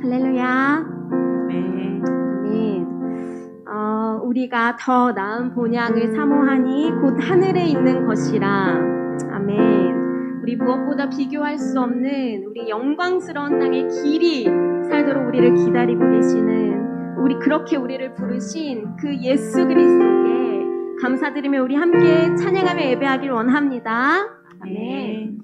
할렐루야. 네. 아멘. 우리가 더 나은 본향을 사모하니 곧 하늘에 있는 것이라. 아멘. 우리 무엇보다 비교할 수 없는 우리 영광스러운 땅의 길이 살도록 우리를 기다리고 계시는 그렇게 우리를 부르신 그 예수 그리스도께 감사드리며 우리 함께 찬양하며 예배하길 원합니다. 아멘.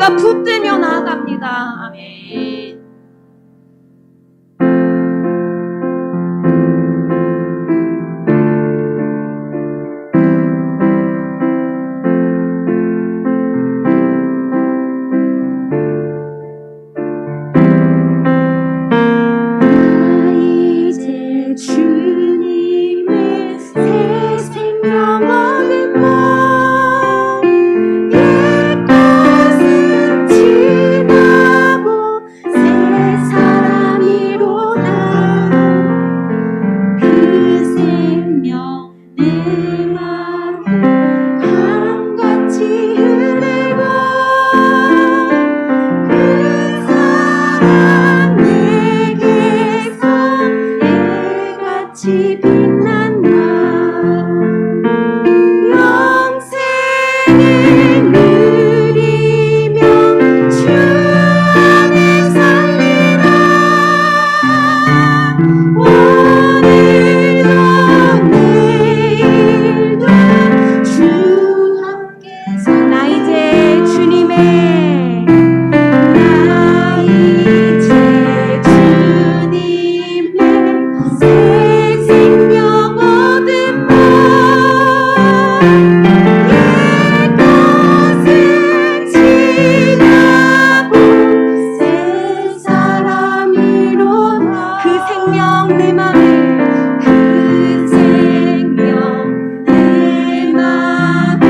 우리가 붙들며 나아갑니다. 아멘. 주님의 새 생명 얻은 몸 옛것은 지나고 새 사람이로다 그 생명 내 맘에 강같이 흐르고 그 사랑 내게서 같이 빛난다 영생을 누리며 주 안에 살리라 오늘도 내일도 주 함께 나 이제 주님의 새 생명 얻은 몸 옛것은 지나고 새 사람이로다 그 생명 내 맘에 그 생명 내 맘에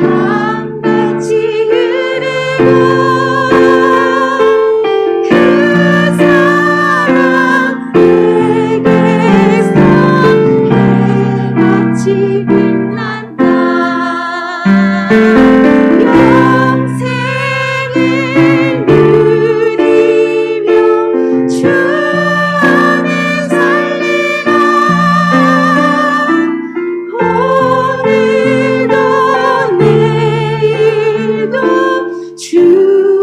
강같이 흐르고 그 사랑 내게서 해같이 빛난다 영생을 누리며 주 안에 살리라 오늘도 내일도 주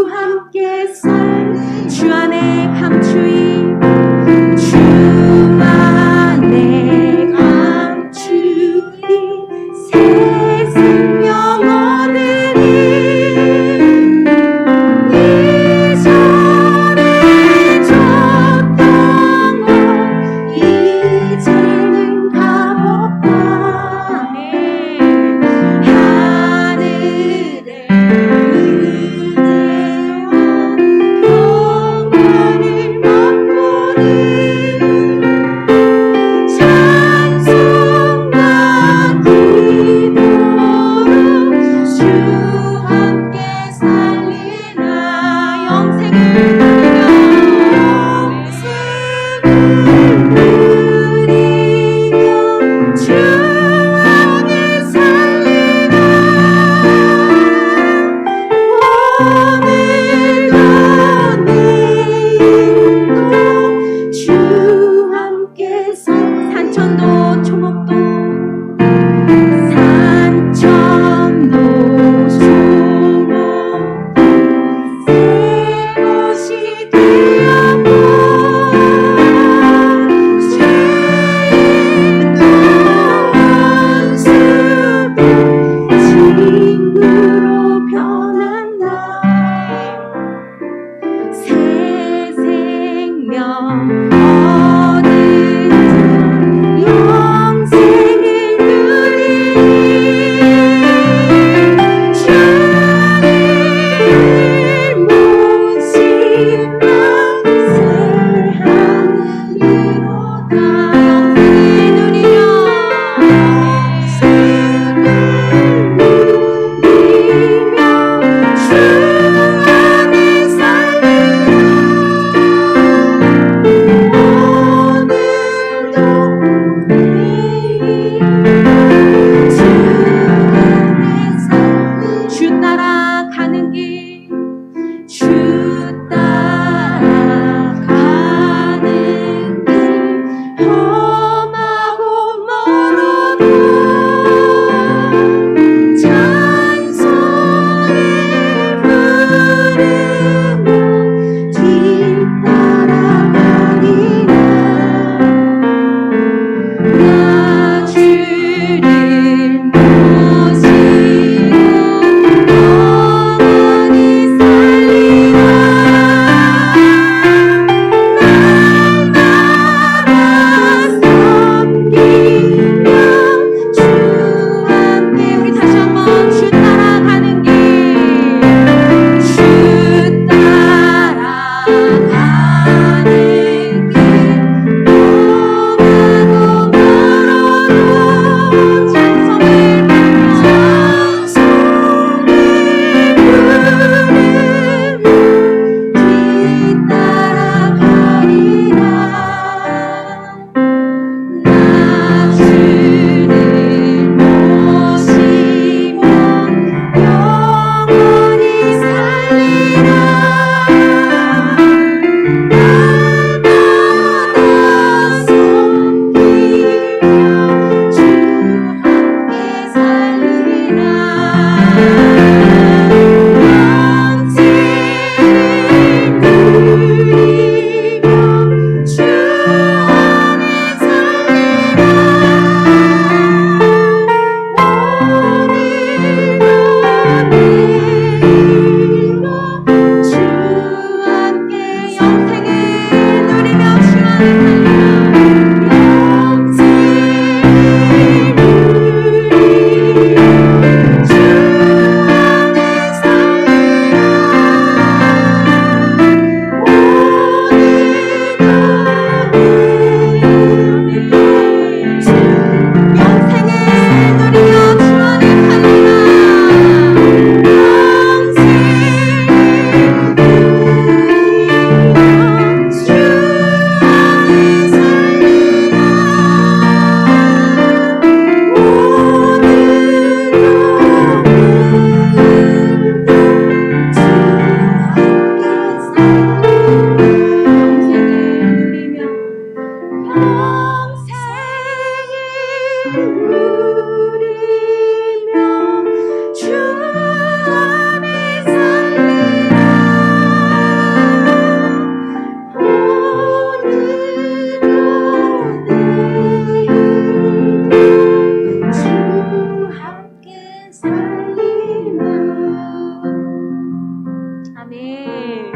아멘.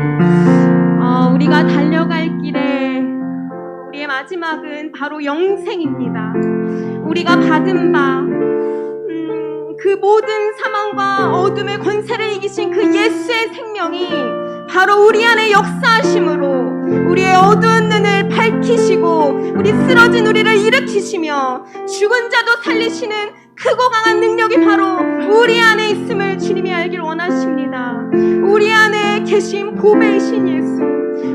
우리가 달려갈 길에 우리의 마지막은 바로 영생입니다. 우리가 받은 바, 그 모든 사망과 어둠의 권세를 이기신 그 예수의 생명이 바로 우리 안에 역사하심으로 우리의 어두운 눈을 밝히시고 우리 쓰러진 우리를 일으키시며 죽은 자도 살리시는 크고 강한 능력이 바로 우리 안에 있음을 주님이 알길 원하십니다. 우리 안에 계신 보배이신 예수,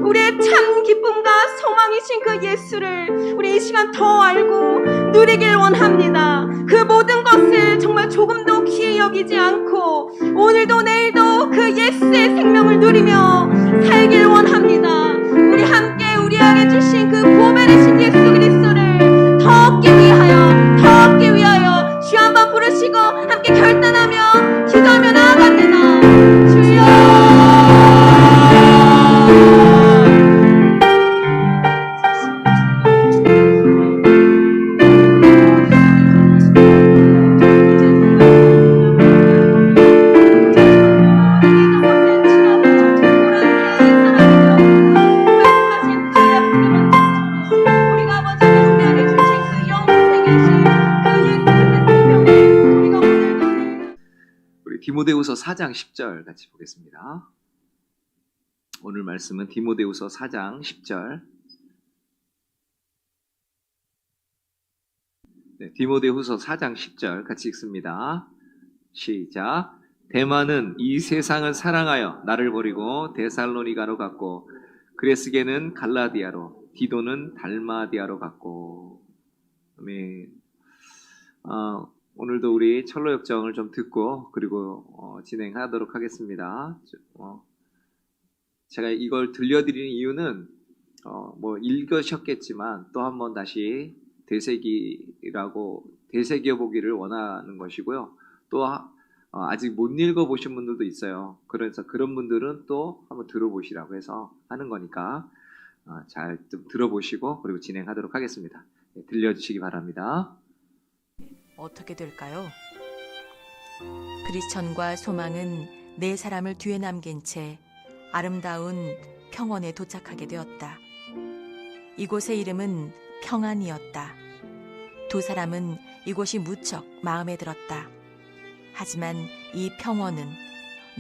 우리의 참 기쁨과 소망이신 그 예수를 우리 이 시간 더 알고 누리길 원합니다. 그 모든 것을 정말 조금도 귀히 여기지 않고 오늘도 내일도 그 예수의 생명을 누리며 살길 원합니다. 우리 함께 우리에게 주신 그 보배되신 예수 그리스도를 더 얻기 위하여, 더 얻기 위하여 주 한번 부르시고 함께 결단하며 기도하며 나아갑니다. 주여. 디모데후서 4장 10절 같이 보겠습니다. 오늘 말씀은 디모데후서 4장 10절. 네, 디모데후서 4장 10절 같이 읽습니다. 시작. 데마는 이 세상을 사랑하여 나를 버리고 데살로니가로 갔고 그레스게는 갈라디아로 디도는 달마디아로 갔고. 아멘. 오늘도 우리 철로 역정을 좀 듣고 그리고 진행하도록 하겠습니다. 제가 이걸 들려드리는 이유는 뭐 읽으셨겠지만 또 한 번 다시 되새겨 보기를 원하는 것이고요. 또 아직 못 읽어보신 분들도 있어요. 그래서 그런 분들은 또 한번 들어보시라고 해서 하는 거니까 잘 좀 들어보시고 그리고 진행하도록 하겠습니다. 네, 들려주시기 바랍니다. 어떻게 될까요? 크리스천과 소망은 네 사람을 뒤에 남긴 채 아름다운 평원에 도착하게 되었다. 이곳의 이름은 평안이었다. 두 사람은 이곳이 무척 마음에 들었다. 하지만 이 평원은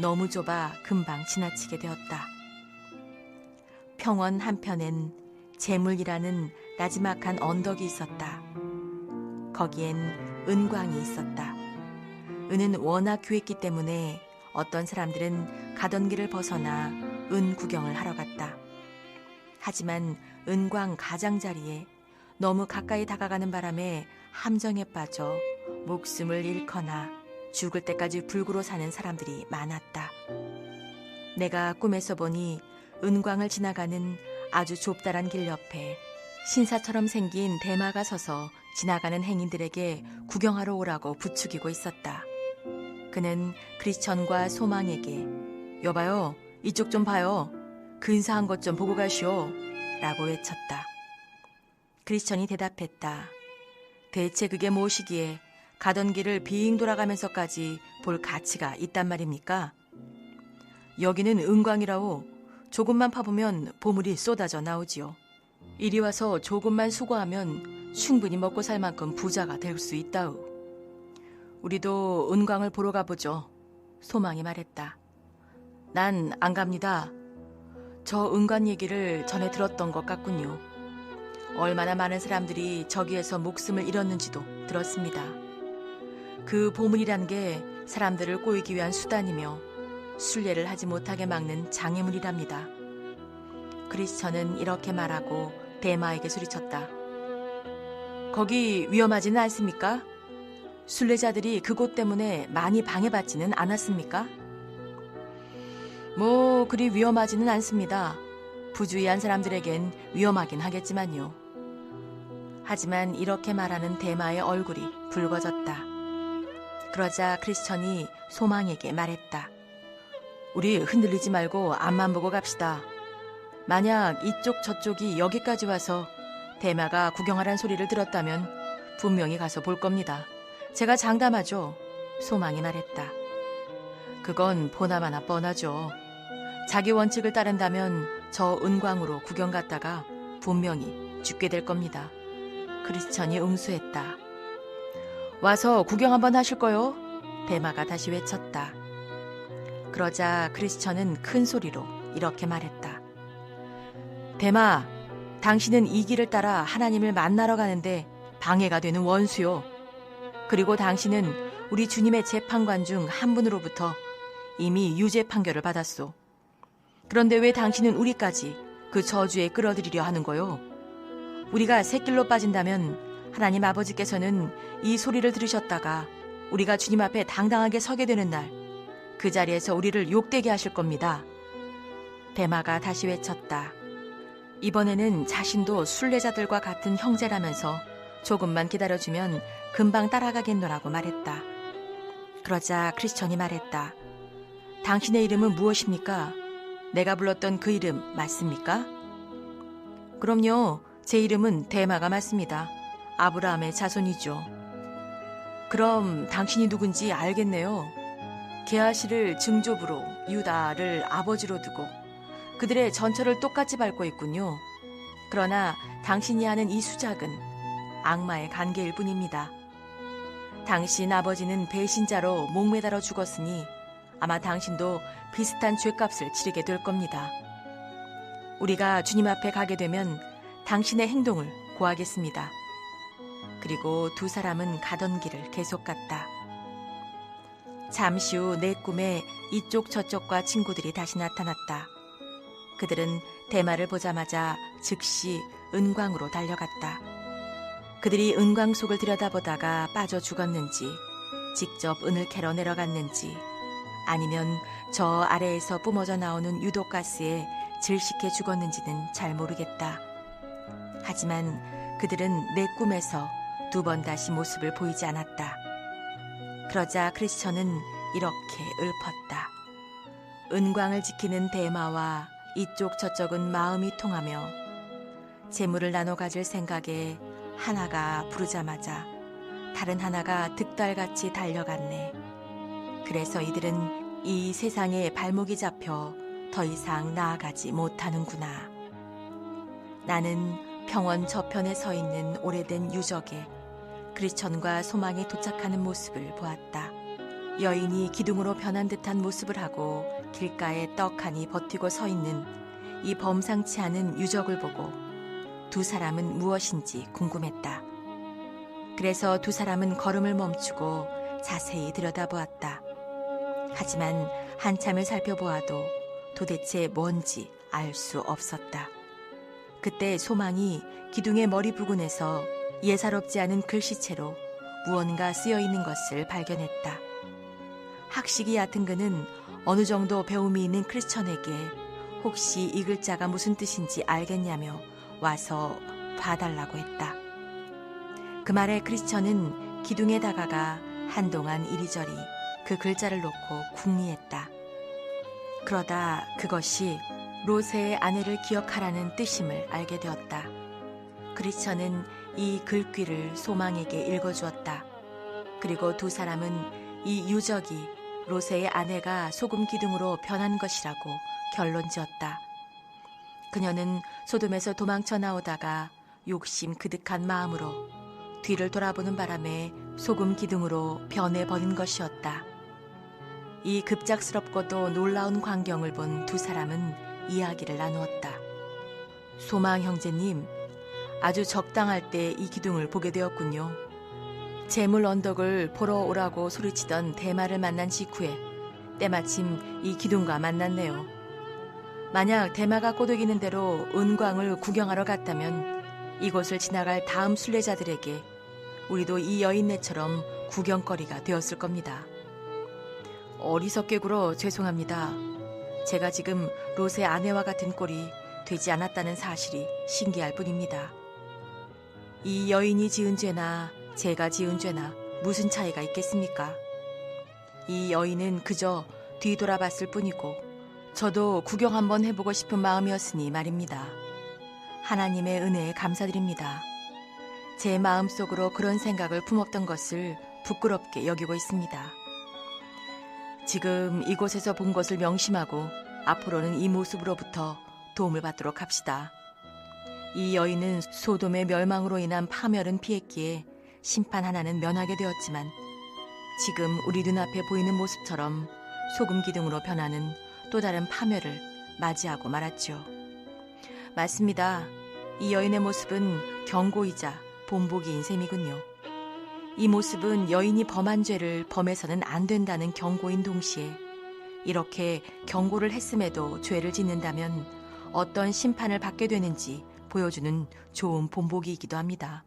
너무 좁아 금방 지나치게 되었다. 평원 한편엔 재물이라는 나지막한 언덕이 있었다. 거기엔 은광이 있었다. 은은 워낙 귀했기 때문에 어떤 사람들은 가던 길을 벗어나 은 구경을 하러 갔다. 하지만 은광 가장자리에 너무 가까이 다가가는 바람에 함정에 빠져 목숨을 잃거나 죽을 때까지 불구로 사는 사람들이 많았다. 내가 꿈에서 보니 은광을 지나가는 아주 좁다란 길 옆에 신사처럼 생긴 대마가 서서 지나가는 행인들에게 구경하러 오라고 부추기고 있었다. 그는 크리스천과 소망에게 여봐요, 이쪽 좀 봐요, 근사한 것 좀 보고 가시오 라고 외쳤다. 크리스천이 대답했다. 대체 그게 무엇이기에 가던 길을 빙 돌아가면서까지 볼 가치가 있단 말입니까? 여기는 은광이라오. 조금만 파보면 보물이 쏟아져 나오지요. 이리 와서 조금만 수고하면 충분히 먹고 살 만큼 부자가 될 수 있다우. 우리도 은광을 보러 가보죠. 소망이 말했다. 난 안 갑니다. 저 은광 얘기를 전에 들었던 것 같군요. 얼마나 많은 사람들이 저기에서 목숨을 잃었는지도 들었습니다. 그 보물이란 게 사람들을 꼬이기 위한 수단이며 순례를 하지 못하게 막는 장애물이랍니다. 크리스천은 이렇게 말하고 대마에게 소리쳤다. 거기 위험하지는 않습니까? 순례자들이 그곳 때문에 많이 방해받지는 않았습니까? 뭐 그리 위험하지는 않습니다. 부주의한 사람들에겐 위험하긴 하겠지만요. 하지만 이렇게 말하는 대마의 얼굴이 붉어졌다. 그러자 크리스천이 소망에게 말했다. 우리 흔들리지 말고 앞만 보고 갑시다. 만약 이쪽 저쪽이 여기까지 와서 대마가 구경하란 소리를 들었다면 분명히 가서 볼 겁니다. 제가 장담하죠. 소망이 말했다. 그건 보나마나 뻔하죠. 자기 원칙을 따른다면 저 은광으로 구경 갔다가 분명히 죽게 될 겁니다. 크리스천이 응수했다. 와서 구경 한번 하실 거요? 대마가 다시 외쳤다. 그러자 크리스천은 큰 소리로 이렇게 말했다. 대마, 당신은 이 길을 따라 하나님을 만나러 가는데 방해가 되는 원수요. 그리고 당신은 우리 주님의 재판관 중 한 분으로부터 이미 유죄 판결을 받았소. 그런데 왜 당신은 우리까지 그 저주에 끌어들이려 하는 거요? 우리가 샛길로 빠진다면 하나님 아버지께서는 이 소리를 들으셨다가 우리가 주님 앞에 당당하게 서게 되는 날, 그 자리에서 우리를 욕되게 하실 겁니다. 대마가 다시 외쳤다. 이번에는 자신도 순례자들과 같은 형제라면서 조금만 기다려주면 금방 따라가겠노라고 말했다. 그러자 크리스천이 말했다. 당신의 이름은 무엇입니까? 내가 불렀던 그 이름 맞습니까? 그럼요. 제 이름은 대마가 맞습니다. 아브라함의 자손이죠. 그럼 당신이 누군지 알겠네요. 게하시를 증조부로 유다를 아버지로 두고 그들의 전처를 똑같이 밟고 있군요. 그러나 당신이 하는 이 수작은 악마의 관계일 뿐입니다. 당신 아버지는 배신자로 목매달아 죽었으니 아마 당신도 비슷한 죗값을 치르게 될 겁니다. 우리가 주님 앞에 가게 되면 당신의 행동을 고하겠습니다. 그리고 두 사람은 가던 길을 계속 갔다. 잠시 후 내 꿈에 이쪽 저쪽과 친구들이 다시 나타났다. 그들은 대마를 보자마자 즉시 은광으로 달려갔다. 그들이 은광 속을 들여다보다가 빠져 죽었는지, 직접 은을 캐러 내려갔는지, 아니면 저 아래에서 뿜어져 나오는 유독가스에 질식해 죽었는지는 잘 모르겠다. 하지만 그들은 내 꿈에서 두 번 다시 모습을 보이지 않았다. 그러자 크리스천은 이렇게 읊었다. 은광을 지키는 대마와 이쪽 저쪽은 마음이 통하며 재물을 나눠 가질 생각에 하나가 부르자마자 다른 하나가 득달같이 달려갔네. 그래서 이들은 이 세상에 발목이 잡혀 더 이상 나아가지 못하는구나. 나는 평원 저편에 서 있는 오래된 유적에 크리스천과 소망이 도착하는 모습을 보았다. 여인이 기둥으로 변한 듯한 모습을 하고 길가에 떡하니 버티고 서 있는 이 범상치 않은 유적을 보고 두 사람은 무엇인지 궁금했다. 그래서 두 사람은 걸음을 멈추고 자세히 들여다보았다. 하지만 한참을 살펴보아도 도대체 뭔지 알 수 없었다. 그때 소망이 기둥의 머리 부근에서 예사롭지 않은 글씨체로 무언가 쓰여 있는 것을 발견했다. 학식이 얕은 그는 어느 정도 배움이 있는 크리스천에게 혹시 이 글자가 무슨 뜻인지 알겠냐며 와서 봐달라고 했다. 그 말에 크리스천은 기둥에 다가가 한동안 이리저리 그 글자를 놓고 궁리했다. 그러다 그것이 로세의 아내를 기억하라는 뜻임을 알게 되었다. 크리스천은 이 글귀를 소망에게 읽어주었다. 그리고 두 사람은 이 유적이 로세의 아내가 소금 기둥으로 변한 것이라고 결론지었다. 그녀는 소돔에서 도망쳐 나오다가 욕심 그득한 마음으로 뒤를 돌아보는 바람에 소금 기둥으로 변해버린 것이었다. 이 급작스럽고도 놀라운 광경을 본 두 사람은 이야기를 나누었다. 소망 형제님, 아주 적당할 때 이 기둥을 보게 되었군요. 재물 언덕을 보러 오라고 소리치던 대마를 만난 직후에 때마침 이 기둥과 만났네요. 만약 대마가 꼬드기는 대로 은광을 구경하러 갔다면 이곳을 지나갈 다음 순례자들에게 우리도 이 여인네처럼 구경거리가 되었을 겁니다. 어리석게 굴어 죄송합니다. 제가 지금 롯의 아내와 같은 꼴이 되지 않았다는 사실이 신기할 뿐입니다. 이 여인이 지은 죄나 제가 지은 죄나 무슨 차이가 있겠습니까? 이 여인은 그저 뒤돌아봤을 뿐이고 저도 구경 한번 해보고 싶은 마음이었으니 말입니다. 하나님의 은혜에 감사드립니다. 제 마음속으로 그런 생각을 품었던 것을 부끄럽게 여기고 있습니다. 지금 이곳에서 본 것을 명심하고 앞으로는 이 모습으로부터 도움을 받도록 합시다. 이 여인은 소돔의 멸망으로 인한 파멸은 피했기에 심판 하나는 면하게 되었지만 지금 우리 눈앞에 보이는 모습처럼 소금 기둥으로 변하는 또 다른 파멸을 맞이하고 말았죠. 맞습니다. 이 여인의 모습은 경고이자 본보기인 셈이군요. 이 모습은 여인이 범한 죄를 범해서는 안 된다는 경고인 동시에 이렇게 경고를 했음에도 죄를 짓는다면 어떤 심판을 받게 되는지 보여주는 좋은 본보기이기도 합니다.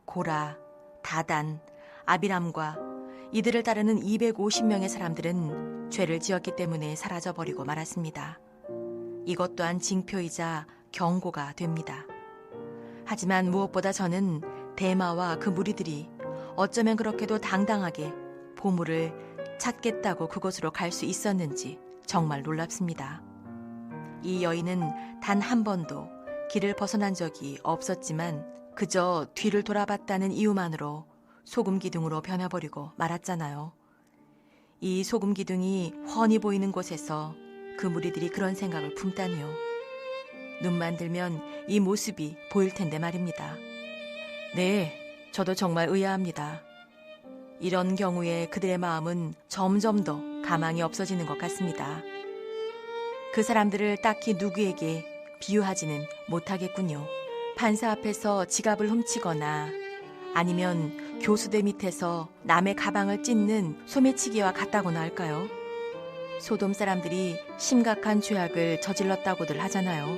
고라, 다단, 아비람과 이들을 따르는 250명의 사람들은 죄를 지었기 때문에 사라져버리고 말았습니다. 이것 또한 징표이자 경고가 됩니다. 하지만 무엇보다 저는 데마와 그 무리들이 어쩌면 그렇게도 당당하게 보물을 찾겠다고 그곳으로 갈 수 있었는지 정말 놀랍습니다. 이 여인은 단 한 번도 길을 벗어난 적이 없었지만 그저 뒤를 돌아봤다는 이유만으로 소금 기둥으로 변해버리고 말았잖아요. 이 소금 기둥이 훤히 보이는 곳에서 그 무리들이 그런 생각을 품다니요. 눈만 들면 이 모습이 보일 텐데 말입니다. 네, 저도 정말 의아합니다. 이런 경우에 그들의 마음은 점점 더 가망이 없어지는 것 같습니다. 그 사람들을 딱히 누구에게 비유하지는 못하겠군요. 판사 앞에서 지갑을 훔치거나 아니면 교수대 밑에서 남의 가방을 찢는 소매치기와 같다고나 할까요? 소돔 사람들이 심각한 죄악을 저질렀다고들 하잖아요.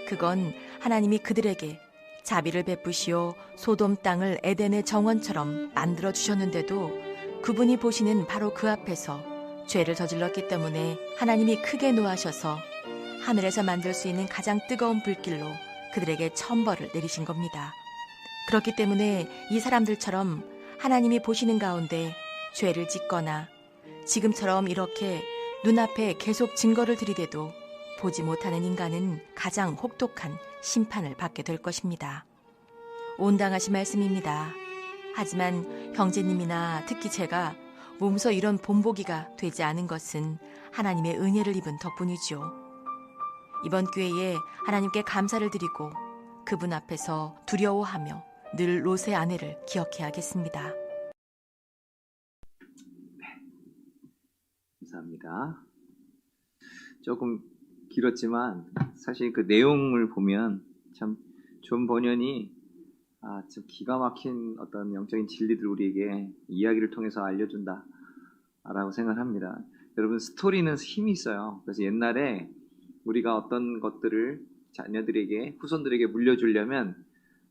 그건 하나님이 그들에게 자비를 베푸시어 소돔 땅을 에덴의 정원처럼 만들어 주셨는데도 그분이 보시는 바로 그 앞에서 죄를 저질렀기 때문에 하나님이 크게 노하셔서 하늘에서 만들 수 있는 가장 뜨거운 불길로 그들에게 천벌을 내리신 겁니다. 그렇기 때문에 이 사람들처럼 하나님이 보시는 가운데 죄를 짓거나 지금처럼 이렇게 눈앞에 계속 증거를 들이대도 보지 못하는 인간은 가장 혹독한 심판을 받게 될 것입니다. 온당하신 말씀입니다. 하지만 형제님이나 특히 제가 몸소 이런 본보기가 되지 않은 것은 하나님의 은혜를 입은 덕분이죠. 이번 기회에 하나님께 감사를 드리고 그분 앞에서 두려워하며 늘 롯의 아내를 기억해야겠습니다. 감사합니다. 조금 길었지만 사실 그 내용을 보면 참 존 버년이 참 기가 막힌 어떤 영적인 진리들을 우리에게 이야기를 통해서 알려준다라고 생각합니다. 여러분, 스토리는 힘이 있어요. 그래서 옛날에 우리가 어떤 것들을 자녀들에게, 후손들에게 물려주려면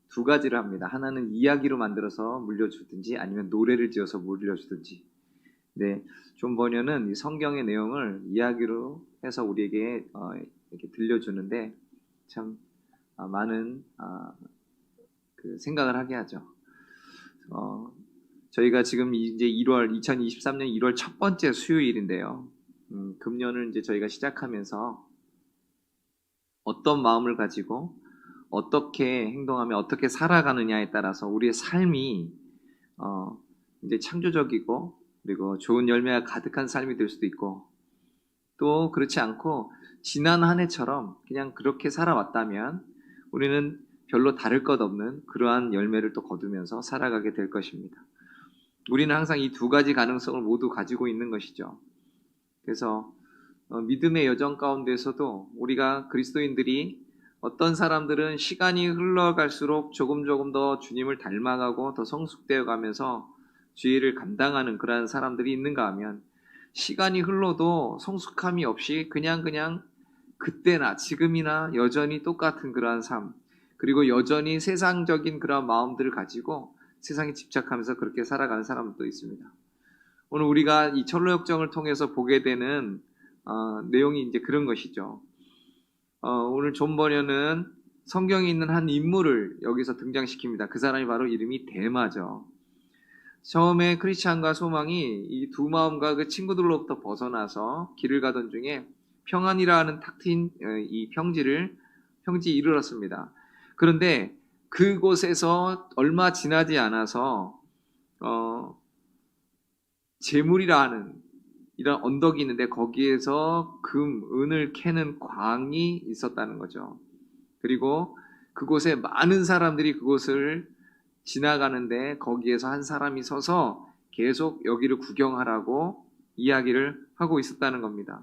두 가지를 합니다. 하나는 이야기로 만들어서 물려주든지 아니면 노래를 지어서 물려주든지. 네, 존 버년은 이 성경의 내용을 이야기로 해서 우리에게 이렇게 들려주는데 참 많은 그 생각을 하게 하죠. 저희가 지금 이제 2023년 1월 첫 번째 수요일인데요. 금년을 이제 저희가 시작하면서 어떤 마음을 가지고 어떻게 행동하며 어떻게 살아가느냐에 따라서 우리의 삶이 이제 창조적이고 그리고 좋은 열매가 가득한 삶이 될 수도 있고 또 그렇지 않고 지난 한 해처럼 그냥 그렇게 살아왔다면 우리는 별로 다를 것 없는 그러한 열매를 또 거두면서 살아가게 될 것입니다. 우리는 항상 이 두 가지 가능성을 모두 가지고 있는 것이죠. 그래서 믿음의 여정 가운데서도 우리가 그리스도인들이 어떤 사람들은 시간이 흘러갈수록 조금 더 주님을 닮아가고 더 성숙되어 가면서 주의를 감당하는 그러한 사람들이 있는가 하면 시간이 흘러도 성숙함이 없이 그냥 그때나 지금이나 여전히 똑같은 그러한 삶, 그리고 여전히 세상적인 그런 마음들을 가지고 세상에 집착하면서 그렇게 살아가는 사람도 있습니다. 오늘 우리가 이 철로역정을 통해서 보게 되는 내용이 이제 그런 것이죠. 오늘 존 버년은 성경에 있는 한 인물을 여기서 등장시킵니다. 그 사람이 바로 이름이 데마죠. 처음에 크리스찬과 소망이 이 두 마음과 그 친구들로부터 벗어나서 길을 가던 중에 평안이라 하는 탁 트인 이 평지에 이르렀습니다. 그런데 그곳에서 얼마 지나지 않아서 재물이라 하는 이런 언덕이 있는데 거기에서 은을 캐는 광이 있었다는 거죠. 그리고 그곳에 많은 사람들이 그곳을 지나가는데 거기에서 한 사람이 서서 계속 여기를 구경하라고 이야기를 하고 있었다는 겁니다.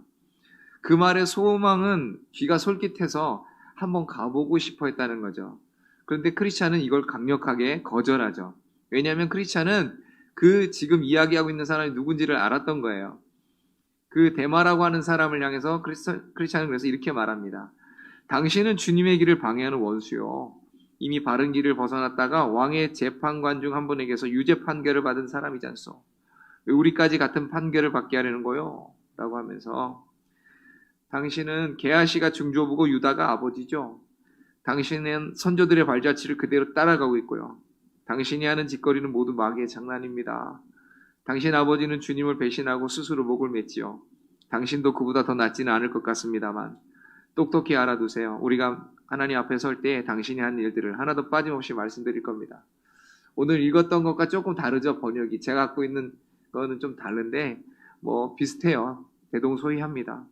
그 말의 소망은 귀가 솔깃해서 한번 가보고 싶어 했다는 거죠. 그런데 크리스찬은 이걸 강력하게 거절하죠. 왜냐하면 크리스찬은 그 지금 이야기하고 있는 사람이 누군지를 알았던 거예요. 그 데마라고 하는 사람을 향해서 크리스찬은 그래서 이렇게 말합니다. 당신은 주님의 길을 방해하는 원수요. 이미 바른 길을 벗어났다가 왕의 재판관 중 한 분에게서 유죄 판결을 받은 사람이지 않소. 왜 우리까지 같은 판결을 받게 하려는 거요? 라고 하면서 당신은 게하시가 중조부고 유다가 아버지죠. 당신은 선조들의 발자취를 그대로 따라가고 있고요. 당신이 하는 짓거리는 모두 마귀의 장난입니다. 당신 아버지는 주님을 배신하고 스스로 목을 맸지요. 당신도 그보다 더 낫지는 않을 것 같습니다만 똑똑히 알아두세요. 우리가 하나님 앞에 설 때 당신이 한 일들을 하나도 빠짐없이 말씀드릴 겁니다. 오늘 읽었던 것과 조금 다르죠, 번역이. 제가 갖고 있는 거는 좀 다른데 뭐 비슷해요. 대동소이합니다.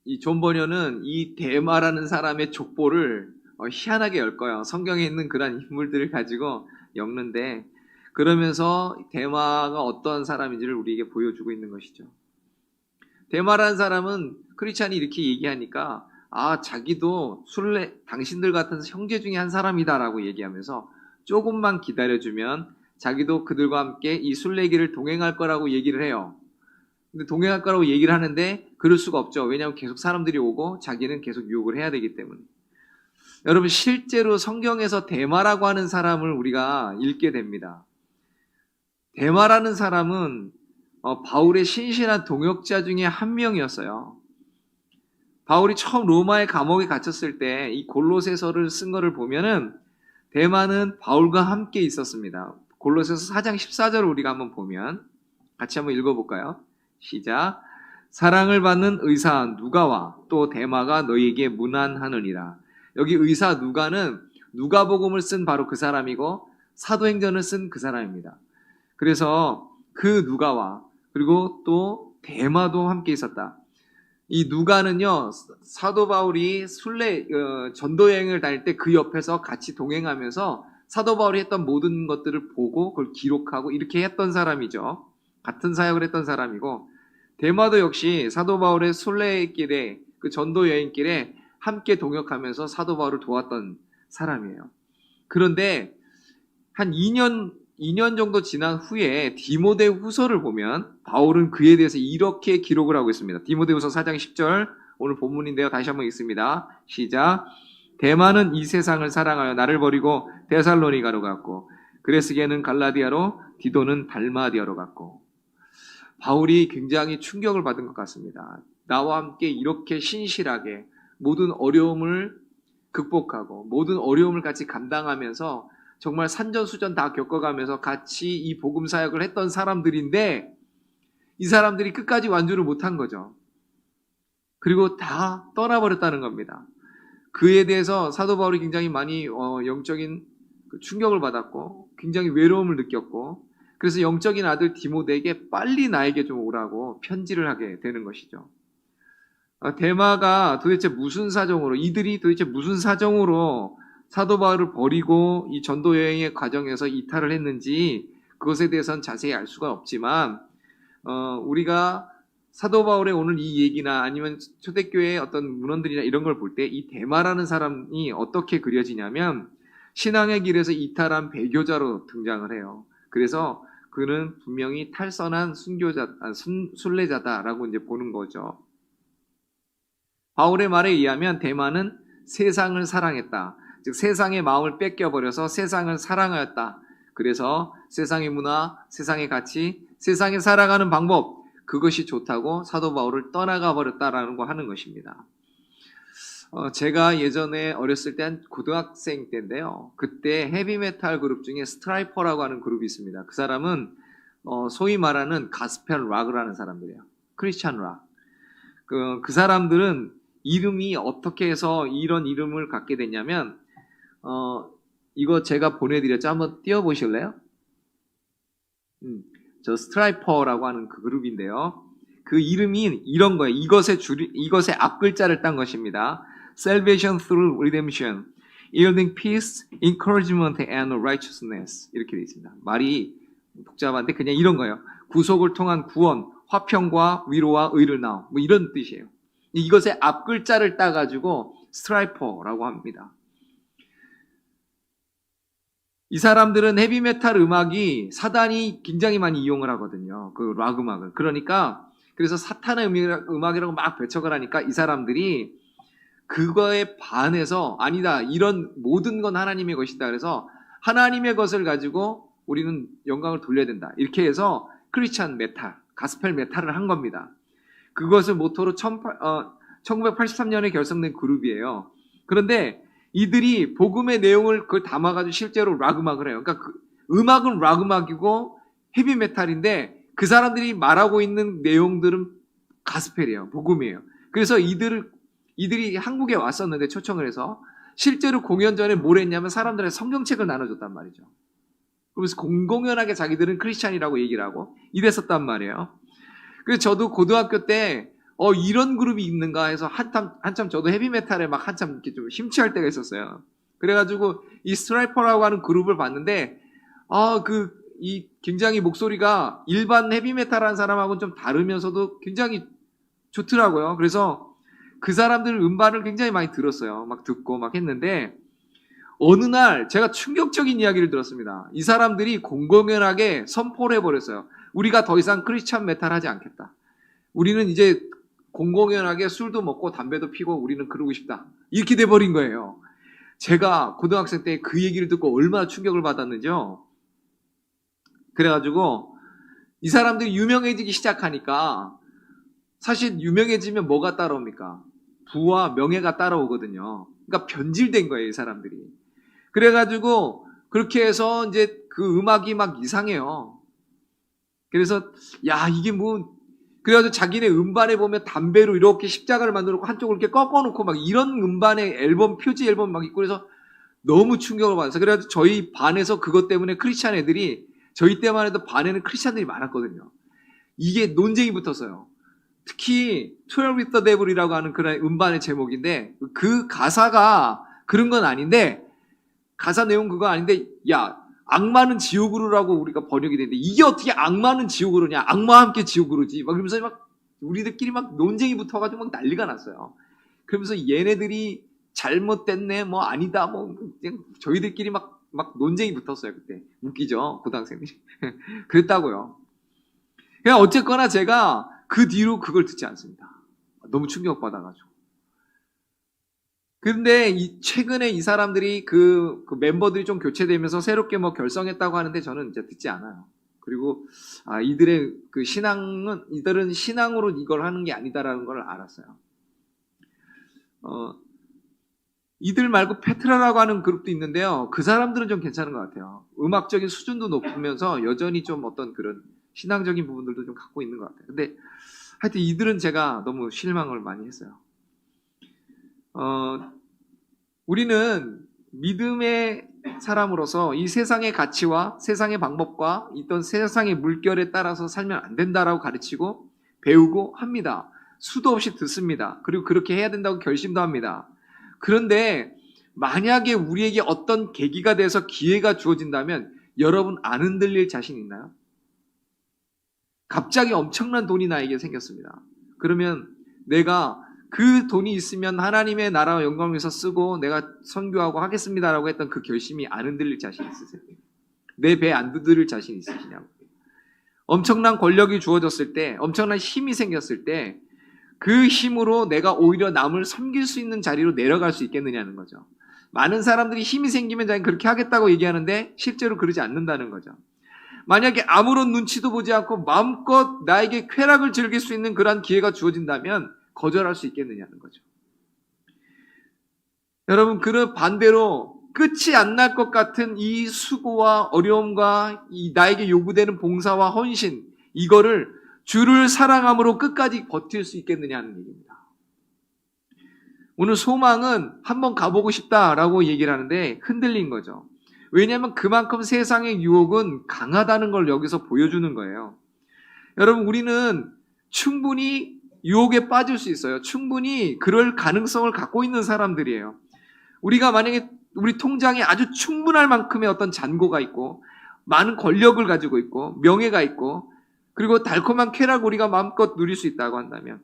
이 존 버녀는 이 데마라는 사람의 족보를 희한하게 엮어요. 성경에 있는 그런 인물들을 가지고 엮는데 그러면서 데마가 어떤 사람인지를 우리에게 보여주고 있는 것이죠. 데마라는 사람은 크리스찬이 이렇게 얘기하니까 자기도 당신들 같은 형제 중에 한 사람이다라고 얘기하면서 조금만 기다려주면 자기도 그들과 함께 이 순례길을 동행할 거라고 얘기를 해요. 근데 동행할 거라고 얘기를 하는데 그럴 수가 없죠. 왜냐하면 계속 사람들이 오고 자기는 계속 유혹을 해야 되기 때문에. 여러분 실제로 성경에서 데마라고 하는 사람을 우리가 읽게 됩니다. 데마라는 사람은 바울의 신실한 동역자 중에 한 명이었어요. 바울이 처음 로마의 감옥에 갇혔을 때 이 골로새서를 쓴 거를 보면은 데마는 바울과 함께 있었습니다. 골로새서 4장 14절을 우리가 한번 보면 같이 한번 읽어볼까요? 시작. 사랑을 받는 의사 누가와 또 데마가 너희에게 문안하느니라. 여기 의사 누가는 누가복음을 쓴 바로 그 사람이고 사도행전을 쓴 그 사람입니다. 그래서 그 누가와 그리고 또 데마도 함께 있었다. 이 누가는요, 사도 바울이 전도 여행을 다닐 때 그 옆에서 같이 동행하면서 사도 바울이 했던 모든 것들을 보고 그걸 기록하고 이렇게 했던 사람이죠. 같은 사역을 했던 사람이고, 데마도 역시 사도 바울의 순례길에 그 전도 여행길에 함께 동역하면서 사도 바울을 도왔던 사람이에요. 그런데 한 2년 정도 지난 후에 디모데 후서를 보면 바울은 그에 대해서 이렇게 기록을 하고 있습니다. 디모데 후서 4장 10절 오늘 본문인데요. 다시 한번 읽습니다. 시작. 데마는 이 세상을 사랑하여 나를 버리고 데살로니가로 갔고 그레스게는 갈라디아로 디도는 달마디아로 갔고. 바울이 굉장히 충격을 받은 것 같습니다. 나와 함께 이렇게 신실하게 모든 어려움을 극복하고 모든 어려움을 같이 감당하면서 정말 산전수전 다 겪어가면서 같이 이 복음 사역을 했던 사람들인데 이 사람들이 끝까지 완주를 못한 거죠. 그리고 다 떠나버렸다는 겁니다. 그에 대해서 사도 바울이 굉장히 많이 영적인 충격을 받았고 굉장히 외로움을 느꼈고 그래서 영적인 아들 디모데에게 빨리 나에게 좀 오라고 편지를 하게 되는 것이죠. 데마가 도대체 무슨 사정으로 이들이 도대체 무슨 사정으로 사도 바울을 버리고 이 전도 여행의 과정에서 이탈을 했는지 그것에 대해서는 자세히 알 수가 없지만 우리가 사도 바울의 오늘 이 얘기나 아니면 초대교회의 어떤 문헌들이나 이런 걸 볼 때 이 데마라는 사람이 어떻게 그려지냐면 신앙의 길에서 이탈한 배교자로 등장을 해요. 그래서 그는 분명히 탈선한 순례자다라고 이제 보는 거죠. 바울의 말에 의하면 데마는 세상을 사랑했다. 즉 세상의 마음을 뺏겨버려서 세상을 사랑하였다. 그래서 세상의 문화, 세상의 가치, 세상에 살아가는 방법 그것이 좋다고 사도 바울을 떠나가 버렸다라는 거 하는 것입니다. 제가 예전에 어렸을 때 한 고등학생 때인데요. 그때 헤비메탈 그룹 중에 스트라이퍼라고 하는 그룹이 있습니다. 그 사람은 소위 말하는 가스펠 락을 하는 사람들이에요. 크리스찬 락. 그 사람들은 이름이 어떻게 해서 이런 이름을 갖게 됐냐면 이거 제가 보내드렸죠. 한번 띄워보실래요? 저 스트라이퍼라고 하는 그 그룹인데요. 그 이름이 이런 거예요. 이것의 앞글자를 딴 것입니다. Salvation through redemption, yielding peace, encouragement, and righteousness. 이렇게 되어 있습니다. 말이 복잡한데 그냥 이런 거예요. 구속을 통한 구원, 화평과 위로와 의를 나옴. 뭐 이런 뜻이에요. 이것의 앞글자를 따가지고 스트라이퍼라고 합니다. 이 사람들은 헤비메탈 음악이 사단이 굉장히 많이 이용을 하거든요. 그 락 음악을. 그래서 사탄의 음악이라고 막 배척을 하니까 이 사람들이 그거에 반해서 아니다. 이런 모든 건 하나님의 것이다. 그래서 하나님의 것을 가지고 우리는 영광을 돌려야 된다. 이렇게 해서 크리스찬 메탈, 가스펠 메탈을 한 겁니다. 그것을 모토로 1983년에 결성된 그룹이에요. 그런데 이들이 복음의 내용을 그걸 담아가지고 실제로 락 음악을 해요. 그러니까 그 음악은 락 음악이고 헤비 메탈인데 그 사람들이 말하고 있는 내용들은 가스펠이에요. 복음이에요. 그래서 이들이 한국에 왔었는데 초청을 해서 실제로 공연 전에 뭘 했냐면 사람들의 성경책을 나눠줬단 말이죠. 그래서 공공연하게 자기들은 크리스찬이라고 얘기를 하고 이랬었단 말이에요. 그래서 저도 고등학교 때 이런 그룹이 있는가 해서 한참 저도 헤비메탈에 막 한참 이렇게 좀 심취할 때가 있었어요. 그래가지고 이 스트라이퍼라고 하는 그룹을 봤는데 이 굉장히 목소리가 일반 헤비메탈 하는 사람하고는 좀 다르면서도 굉장히 좋더라고요. 그래서 그 사람들 음반을 굉장히 많이 들었어요. 막 듣고 막 했는데 어느 날 제가 충격적인 이야기를 들었습니다. 이 사람들이 공공연하게 선포를 해버렸어요. 우리가 더 이상 크리스찬 메탈 하지 않겠다. 우리는 이제 공공연하게 술도 먹고 담배도 피고 우리는 그러고 싶다. 이렇게 돼버린 거예요. 제가 고등학생 때 그 얘기를 듣고 얼마나 충격을 받았는지요. 그래가지고 이 사람들이 유명해지기 시작하니까 사실 유명해지면 뭐가 따라옵니까? 부와 명예가 따라오거든요. 그러니까 변질된 거예요, 이 사람들이. 그래가지고 그렇게 해서 이제 그 음악이 막 이상해요. 그래서 이게 뭐 그래가지고 자기네 음반에 보면 담배로 이렇게 십자가를 만들어 놓고 한쪽을 이렇게 꺾어놓고 막 이런 음반에 앨범 표지 앨범 막 있고 그래서 너무 충격을 받았어요. 그래가지고 저희 반에서 그것 때문에 크리스찬 애들이 저희 때만 해도 반에는 크리스찬들이 많았거든요. 이게 논쟁이 붙었어요. 특히 12 with the devil이라고 하는 그런 음반의 제목인데 그 가사가 그런 건 아닌데 가사 내용 그거 아닌데 악마는 지옥으로라고 우리가 번역이 되는데 이게 어떻게 악마는 지옥으로냐? 악마와 함께 지옥으로지. 막 그러면서 막 우리들끼리 막 논쟁이 붙어가지고 막 난리가 났어요. 그러면서 얘네들이 잘못됐네, 뭐 아니다, 뭐 저희들끼리 막 논쟁이 붙었어요 그때. 웃기죠, 고등학생들이. 그랬다고요. 그냥 어쨌거나 제가 그 뒤로 그걸 듣지 않습니다. 너무 충격받아가지고. 근데 최근에 이 사람들이 그 멤버들이 좀 교체되면서 새롭게 뭐 결성했다고 하는데 저는 이제 듣지 않아요. 그리고 이들의 그 이들은 신앙으로 이걸 하는 게 아니다라는 걸 알았어요. 이들 말고 페트라라고 하는 그룹도 있는데요. 그 사람들은 좀 괜찮은 것 같아요. 음악적인 수준도 높으면서 여전히 좀 어떤 그런 신앙적인 부분들도 좀 갖고 있는 것 같아요. 근데 하여튼 이들은 제가 너무 실망을 많이 했어요. 우리는 믿음의 사람으로서 이 세상의 가치와 세상의 방법과 있던 세상의 물결에 따라서 살면 안 된다라고 가르치고 배우고 합니다. 수도 없이 듣습니다. 그리고 그렇게 해야 된다고 결심도 합니다. 그런데 만약에 우리에게 어떤 계기가 돼서 기회가 주어진다면 여러분 안 흔들릴 자신 있나요? 갑자기 엄청난 돈이 나에게 생겼습니다. 그러면 내가 그 돈이 있으면 하나님의 나라와 영광을 위해서 쓰고 내가 선교하고 하겠습니다라고 했던 그 결심이 안 흔들릴 자신 있으세요? 내 배 안 두드릴 자신 있으시냐고. 엄청난 권력이 주어졌을 때, 엄청난 힘이 생겼을 때 그 힘으로 내가 오히려 남을 섬길 수 있는 자리로 내려갈 수 있겠느냐는 거죠. 많은 사람들이 힘이 생기면 자기는 그렇게 하겠다고 얘기하는데 실제로 그러지 않는다는 거죠. 만약에 아무런 눈치도 보지 않고 마음껏 나에게 쾌락을 즐길 수 있는 그러한 기회가 주어진다면 거절할 수 있겠느냐는 거죠. 여러분, 그 반대로 끝이 안 날 것 같은 이 수고와 어려움과 이 나에게 요구되는 봉사와 헌신, 이거를 주를 사랑함으로 끝까지 버틸 수 있겠느냐는 얘기입니다. 오늘 소망은 한번 가보고 싶다라고 얘기를 하는데 흔들린 거죠. 왜냐하면 그만큼 세상의 유혹은 강하다는 걸 여기서 보여주는 거예요. 여러분, 우리는 충분히 유혹에 빠질 수 있어요. 충분히 그럴 가능성을 갖고 있는 사람들이에요. 우리가 만약에 우리 통장에 아주 충분할 만큼의 어떤 잔고가 있고 많은 권력을 가지고 있고 명예가 있고 그리고 달콤한 쾌락 우리가 마음껏 누릴 수 있다고 한다면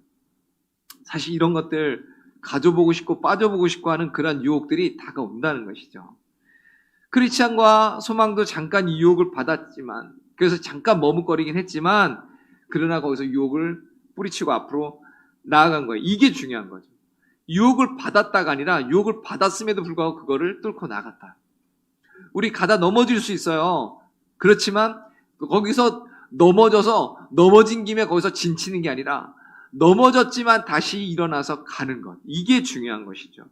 사실 이런 것들 가져보고 싶고 빠져보고 싶고 하는 그런 유혹들이 다가온다는 것이죠. 크리스찬과 소망도 잠깐 이 유혹을 받았지만 그래서 잠깐 머뭇거리긴 했지만 그러나 거기서 유혹을 뿌리치고 앞으로 나아간 거예요. 이게 중요한 거죠. 유혹을 받았다가 아니라 유혹을 받았음에도 불구하고 그거를 뚫고 나갔다. 우리 가다 넘어질 수 있어요. 그렇지만 거기서 넘어진 김에 거기서 진치는 게 아니라 넘어졌지만 다시 일어나서 가는 것. 이게 중요한 것이죠.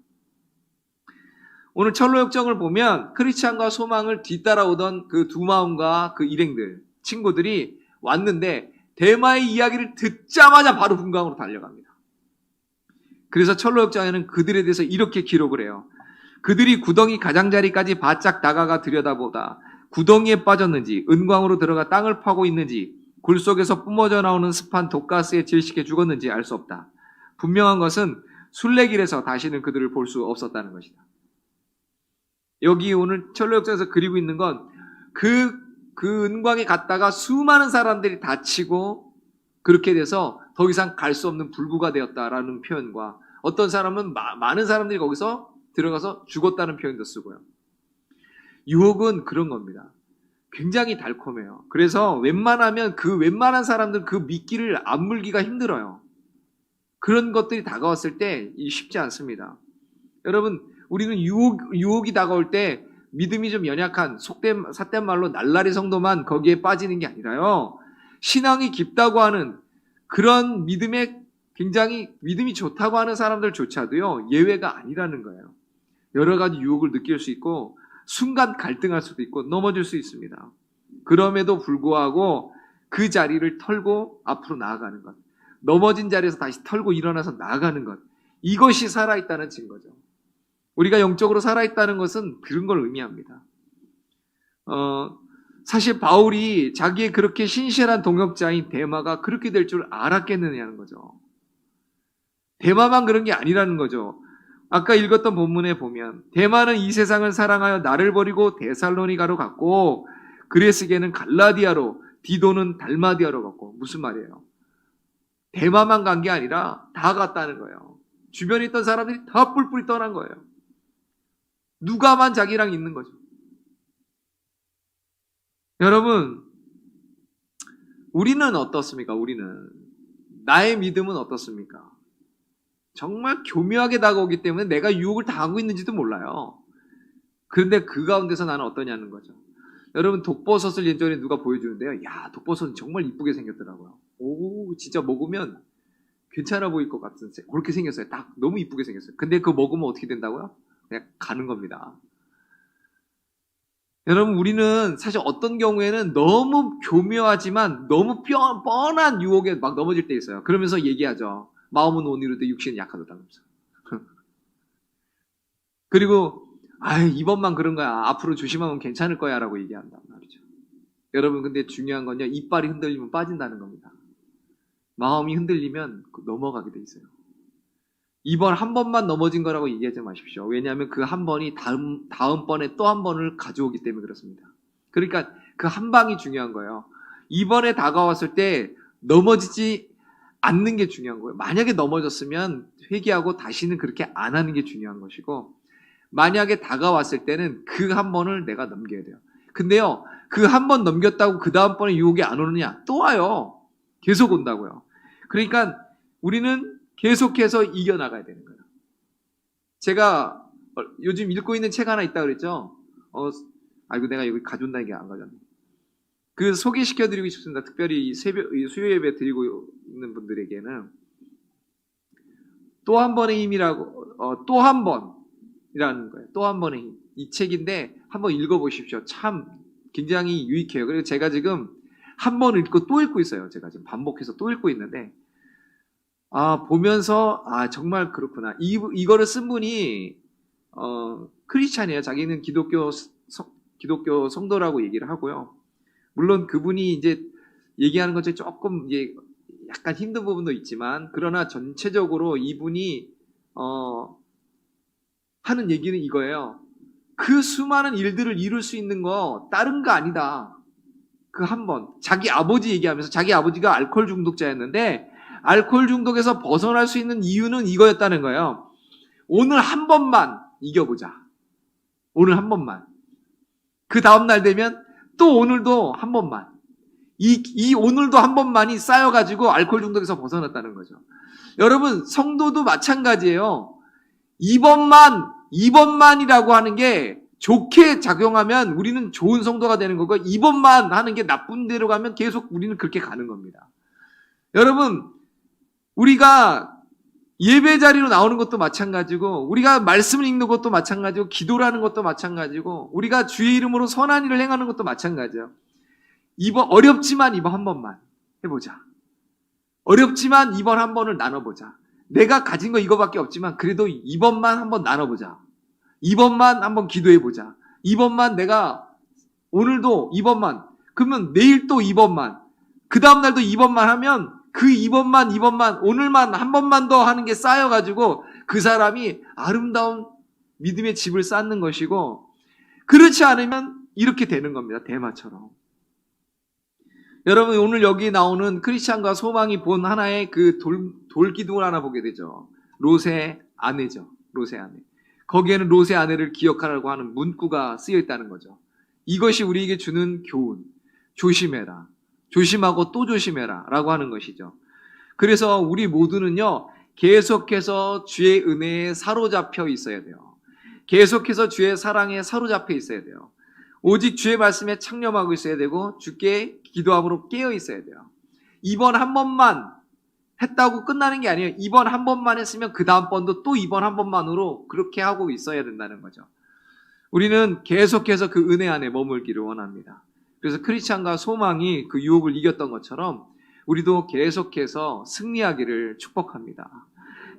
오늘 철로역정을 보면 크리스찬과 소망을 뒤따라오던 그 두 마음과 그 일행들, 친구들이 왔는데 대마의 이야기를 듣자마자 바로 분강으로 달려갑니다. 그래서 철로역정에는 그들에 대해서 이렇게 기록을 해요. 그들이 구덩이 가장자리까지 바짝 다가가 들여다보다 구덩이에 빠졌는지 은광으로 들어가 땅을 파고 있는지 굴 속에서 뿜어져 나오는 습한 독가스에 질식해 죽었는지 알 수 없다. 분명한 것은 순례길에서 다시는 그들을 볼 수 없었다는 것이다. 여기 오늘 철로역정에서 그리고 있는 건 그 은광에 갔다가 수많은 사람들이 다치고 그렇게 돼서 더 이상 갈 수 없는 불구가 되었다라는 표현과 어떤 사람은 많은 사람들이 거기서 들어가서 죽었다는 표현도 쓰고요. 유혹은 그런 겁니다. 굉장히 달콤해요. 그래서 웬만하면 웬만한 사람들 그 미끼를 안 물기가 힘들어요. 그런 것들이 다가왔을 때 쉽지 않습니다. 여러분, 우리는 유혹이 다가올 때 믿음이 좀 연약한 삿된 말로 날라리 성도만 거기에 빠지는 게 아니라요. 신앙이 깊다고 하는 그런 굉장히 믿음이 좋다고 하는 사람들조차도요, 예외가 아니라는 거예요. 여러 가지 유혹을 느낄 수 있고, 순간 갈등할 수도 있고, 넘어질 수 있습니다. 그럼에도 불구하고 그 자리를 털고 앞으로 나아가는 것. 넘어진 자리에서 다시 털고 일어나서 나아가는 것. 이것이 살아있다는 증거죠. 우리가 영적으로 살아있다는 것은 그런 걸 의미합니다. 사실 바울이 자기의 그렇게 신실한 동역자인 데마가 그렇게 될 줄 알았겠느냐는 거죠. 데마만 그런 게 아니라는 거죠. 아까 읽었던 본문에 보면 데마는 이 세상을 사랑하여 나를 버리고 데살로니가로 갔고 그레스게는 갈라디아로 디도는 달마디아로 갔고 무슨 말이에요? 데마만 간 게 아니라 다 갔다는 거예요. 주변에 있던 사람들이 다 뿔뿔이 떠난 거예요. 누가만 자기랑 있는 거죠. 여러분, 우리는 어떻습니까? 나의 믿음은 어떻습니까? 정말 교묘하게 다가오기 때문에 내가 유혹을 당하고 있는지도 몰라요. 그런데 그 가운데서 나는 어떠냐는 거죠. 여러분, 독버섯을 예전에 누가 보여주는데요. 야, 독버섯은 정말 이쁘게 생겼더라고요. 오, 진짜 먹으면 괜찮아 보일 것 같은, 그렇게 생겼어요. 딱 너무 이쁘게 생겼어요. 근데 그거 먹으면 어떻게 된다고요? 그냥 가는 겁니다. 여러분, 우리는 사실 어떤 경우에는 너무 교묘하지만 너무 뻔한 유혹에 막 넘어질 때 있어요. 그러면서 얘기하죠. 마음은 온유로되 육신은 약하다면서. 그리고 이번만 그런 거야. 앞으로 조심하면 괜찮을 거야 라고 얘기한단 말이죠. 여러분, 근데 중요한 건요. 이빨이 흔들리면 빠진다는 겁니다. 마음이 흔들리면 넘어가게 돼 있어요. 이번 한 번만 넘어진 거라고 얘기하지 마십시오. 왜냐하면 그 한 번이 다음번에 또 한 번을 가져오기 때문에 그렇습니다. 그러니까 그 한 방이 중요한 거예요. 이번에 다가왔을 때 넘어지지 않는 게 중요한 거예요. 만약에 넘어졌으면 회개하고 다시는 그렇게 안 하는 게 중요한 것이고, 만약에 다가왔을 때는 그 한 번을 내가 넘겨야 돼요. 근데요, 그 한 번 넘겼다고 그 다음번에 유혹이 안 오느냐? 또 와요. 계속 온다고요. 그러니까 우리는 계속해서 이겨나가야 되는 거예요. 제가 요즘 읽고 있는 책 하나 있다고 그랬죠? 내가 여기 가져온다는 게 안 가져왔네. 그 소개시켜드리고 싶습니다. 특별히 이 수요 예배 드리고 있는 분들에게는 또 한 번의 힘이라고, 또 한 번이라는 거예요. 또 한 번의 힘. 이 책인데 한번 읽어보십시오. 참 굉장히 유익해요. 그리고 제가 지금 한 번 읽고 또 읽고 있어요. 제가 지금 반복해서 또 읽고 있는데, 보면서, 정말 그렇구나. 이거를 쓴 분이, 크리스찬이에요. 자기는 기독교 성도라고 얘기를 하고요. 물론 그분이 이제 얘기하는 것이 조금 이제 약간 힘든 부분도 있지만, 그러나 전체적으로 이분이 하는 얘기는 이거예요. 그 수많은 일들을 이룰 수 있는 거 다른 거 아니다. 그 한 번, 자기 아버지 얘기하면서, 자기 아버지가 알코올 중독자였는데 알코올 중독에서 벗어날 수 있는 이유는 이거였다는 거예요. 오늘 한 번만 이겨보자. 오늘 한 번만. 그 다음날 되면 또 오늘도 한 번만. 이 오늘도 한 번만이 쌓여가지고 알코올 중독에서 벗어났다는 거죠. 여러분, 성도도 마찬가지예요. 이번만이라고 하는 게 좋게 작용하면 우리는 좋은 성도가 되는 거고, 이번만 하는 게 나쁜 데로 가면 계속 우리는 그렇게 가는 겁니다. 여러분, 우리가 예배 자리로 나오는 것도 마찬가지고, 우리가 말씀을 읽는 것도 마찬가지고, 기도라는 것도 마찬가지고, 우리가 주의 이름으로 선한 일을 행하는 것도 마찬가지예요. 어렵지만 이번 한 번만 해보자. 어렵지만 이번 한 번을 나눠보자. 내가 가진 거 이거밖에 없지만 그래도 이번만 한번 나눠보자. 이번만 한번 기도해보자. 이번만 내가 오늘도 이번만, 그러면 내일 또 이번만, 그 다음날도 이번만 하면 그 이번만 오늘만 한 번만 더 하는 게 쌓여가지고 그 사람이 아름다운 믿음의 집을 쌓는 것이고, 그렇지 않으면 이렇게 되는 겁니다. 대마처럼. 여러분, 오늘 여기 나오는 크리스찬과 소망이 본 하나의 그 돌기둥을 하나 보게 되죠. 롯의 아내죠. 롯의 아내. 거기에는 롯의 아내를 기억하라고 하는 문구가 쓰여 있다는 거죠. 이것이 우리에게 주는 교훈. 조심해라. 조심하고 또 조심해라. 라고 하는 것이죠. 그래서 우리 모두는요, 계속해서 주의 은혜에 사로잡혀 있어야 돼요. 계속해서 주의 사랑에 사로잡혀 있어야 돼요. 오직 주의 말씀에 창념하고 있어야 되고, 주께 기도함으로 깨어 있어야 돼요. 이번 한 번만 했다고 끝나는 게 아니에요. 이번 한 번만 했으면 그 다음번도 또 이번 한 번만으로 그렇게 하고 있어야 된다는 거죠. 우리는 계속해서 그 은혜 안에 머물기를 원합니다. 그래서 크리스찬과 소망이 그 유혹을 이겼던 것처럼 우리도 계속해서 승리하기를 축복합니다.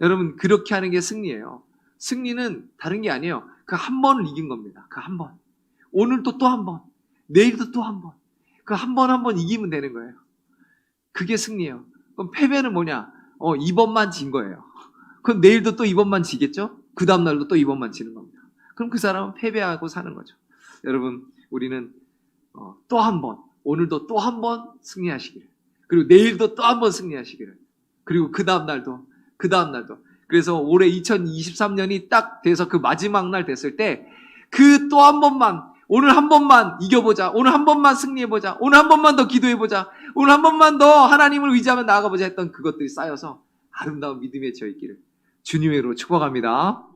여러분, 그렇게 하는 게 승리예요. 승리는 다른 게 아니에요. 그 한 번을 이긴 겁니다. 그 한 번. 오늘도 또 한 번. 내일도 또 한 번. 그 한 번 한 번 이기면 되는 거예요. 그게 승리예요. 그럼 패배는 뭐냐? 이번만 진 거예요. 그럼 내일도 또 이번만 지겠죠? 그 다음날도 또 이번만 지는 겁니다. 그럼 그 사람은 패배하고 사는 거죠. 여러분, 우리는 또 한 번, 오늘도 또 한 번 승리하시기를, 그리고 내일도 또 한 번 승리하시기를, 그리고 그 다음날도. 그래서 올해 2023년이 딱 돼서 그 마지막 날 됐을 때 그 또 한 번만, 오늘 한 번만 이겨보자. 오늘 한 번만 승리해보자. 오늘 한 번만 더 기도해보자. 오늘 한 번만 더 하나님을 의지하며 나아가보자 했던 그것들이 쌓여서 아름다운 믿음의 저 있기를 주님의 이름으로 축복합니다.